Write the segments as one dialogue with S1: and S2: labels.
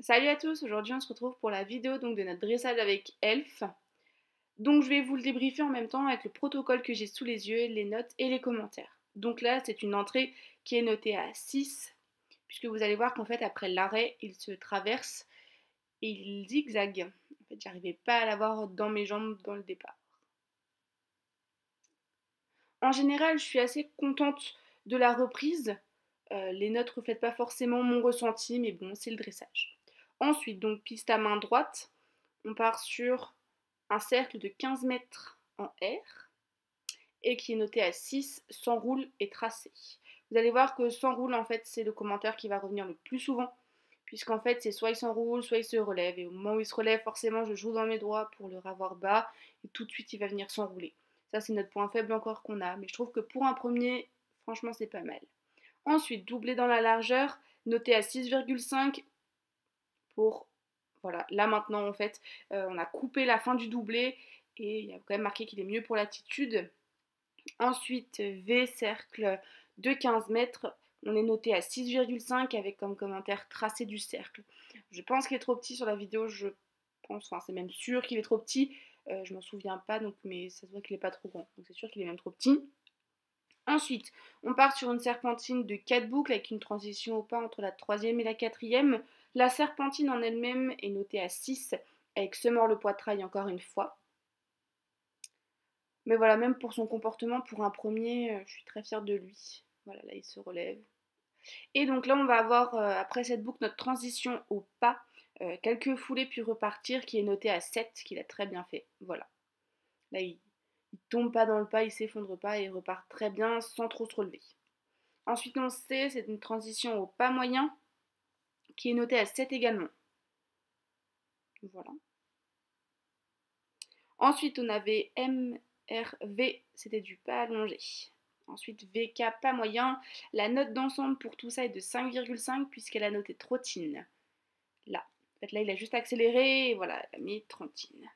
S1: Salut à tous, aujourd'hui on se retrouve pour la vidéo de notre dressage avec Elf. Donc je vais vous le débriefer en même temps avec le protocole que j'ai sous les yeux, les notes et les commentaires. Donc là c'est une entrée qui est notée à 6, puisque vous allez voir qu'en fait après l'arrêt il se traverse et il zigzague. En fait j'arrivais pas à l'avoir dans mes jambes dans le départ. En général je suis assez contente de la reprise. Les notes ne reflètent pas forcément mon ressenti, mais bon c'est le dressage. Ensuite donc piste à main droite, on part sur un cercle de 15 mètres en R et qui est noté à 6, s'enroule et tracé. Vous allez voir que s'enroule, en fait, c'est le commentaire qui va revenir le plus souvent, puisqu'en fait, c'est soit il s'enroule, soit il se relève. Et au moment où il se relève, forcément, je joue dans mes doigts pour le ravoir bas, et tout de suite, il va venir s'enrouler. Ça, c'est notre point faible encore qu'on a, mais je trouve que pour un premier, franchement, c'est pas mal. Ensuite, doubler dans la largeur, noté à 6,5 pour, voilà, là maintenant en fait, on a coupé la fin du doublé et il y a quand même marqué qu'il est mieux pour l'attitude. Ensuite, V cercle de 15 mètres, on est noté à 6,5 avec comme commentaire tracé du cercle. Je pense qu'il est trop petit sur la vidéo, je pense, enfin c'est même sûr qu'il est trop petit, je m'en souviens pas donc, mais ça se voit qu'il est pas trop grand, donc c'est sûr qu'il est même trop petit. Ensuite, on part sur une serpentine de 4 boucles avec une transition au pas entre la troisième et la quatrième. La serpentine en elle-même est notée à 6 avec semeur le poitrail encore une fois. Mais voilà, même pour son comportement, pour un premier, je suis très fière de lui. Voilà, là il se relève. Et donc là, on va avoir, après cette boucle, notre transition au pas. Quelques foulées puis repartir qui est notée à 7, qu'il a très bien fait. Voilà. Là, il tombe pas dans le pas, il s'effondre pas et il repart très bien sans trop se relever. Ensuite, on C, c'est une transition au pas moyen qui est notée à 7 également. Voilà. Ensuite, on avait MRV, c'était du pas allongé. Ensuite, VK pas moyen. La note d'ensemble pour tout ça est de 5,5 puisqu'elle a noté trottine. Là. En fait, là, il a juste accéléré et voilà, elle a mis trottine.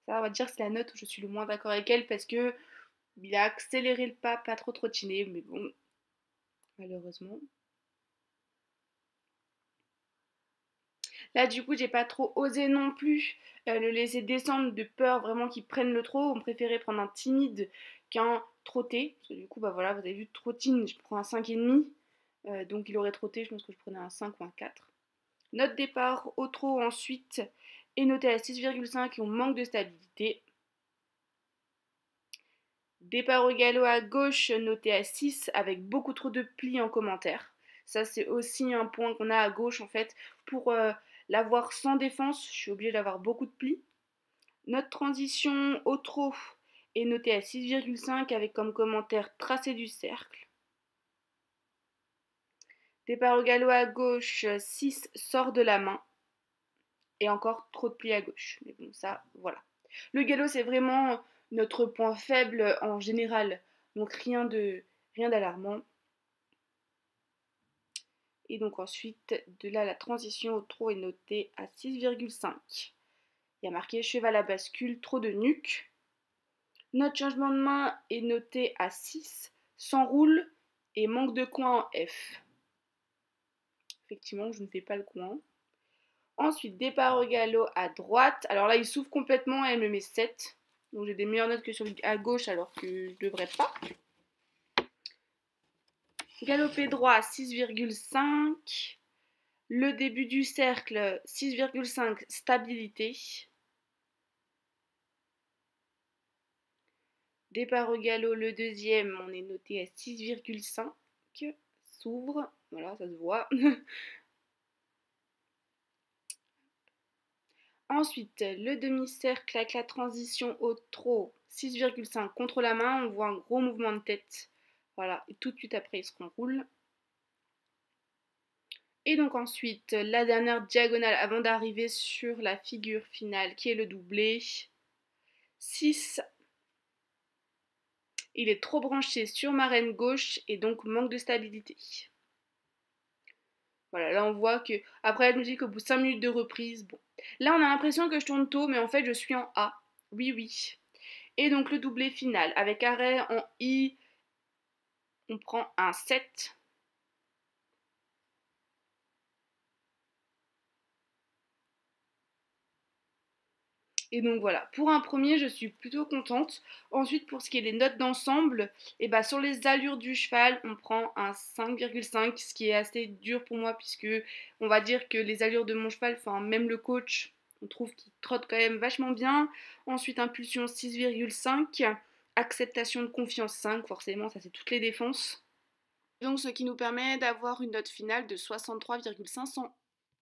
S1: Ça, on va dire que c'est la note où je suis le moins d'accord avec elle parce que il a accéléré le pas, pas trop trottiné, mais bon, malheureusement. Là, du coup, j'ai pas trop osé non plus le laisser descendre de peur vraiment qu'il prenne le trot. On préférait prendre un timide qu'un trotté. Parce que du coup, bah voilà, vous avez vu, trottine, je prends un 5,5. Donc il aurait trotté, je pense que je prenais un 5 ou un 4. Notre départ au trot ensuite est noté à 6,5 et on manque de stabilité. Départ au galop à gauche noté à 6 avec beaucoup trop de plis en commentaire. Ça c'est aussi un point qu'on a à gauche en fait. Pour l'avoir sans défense, je suis obligée d'avoir beaucoup de plis. Notre transition au trot est notée à 6,5 avec comme commentaire tracé du cercle. Départ au galop à gauche, 6 sort de la main. Et encore trop de plis à gauche. Mais bon, ça, voilà. Le galop, c'est vraiment notre point faible en général. Donc rien d'alarmant. Et donc ensuite, de là, la transition au trot est notée à 6,5. Il y a marqué cheval à bascule, trot de nuque. Notre changement de main est noté à 6, s'enroule et manque de coin en F. Effectivement, je ne fais pas le coin. Ensuite, départ au galop à droite. Alors là, il s'ouvre complètement et elle me met 7. Donc j'ai des meilleures notes que sur à gauche alors que je ne devrais pas. Galopé droit à 6,5. Le début du cercle, 6,5, stabilité. Départ au galop, le deuxième, on est noté à 6,5. S'ouvre, voilà, ça se voit. Ensuite, le demi-cercle avec la transition au trot, 6,5 contre la main, on voit un gros mouvement de tête. Voilà, et tout de suite après, il se renroule. Et donc ensuite, la dernière diagonale avant d'arriver sur la figure finale qui est le doublé. 6. Il est trop branché sur ma reine gauche et donc manque de stabilité. Voilà, là on voit que, après je me dis qu'au bout de 5 minutes de reprise, bon. Là on a l'impression que je tourne tôt, mais en fait je suis en A. Oui, oui. Et donc le doublé final, avec arrêt en I, on prend un 7. Et donc voilà, pour un premier, je suis plutôt contente. Ensuite, pour ce qui est des notes d'ensemble, et bah sur les allures du cheval, on prend un 5,5, ce qui est assez dur pour moi puisque on va dire que les allures de mon cheval, enfin même le coach, on trouve qu'il trotte quand même vachement bien. Ensuite, impulsion 6,5, acceptation de confiance 5, forcément, ça c'est toutes les défenses. Donc ce qui nous permet d'avoir une note finale de 63,500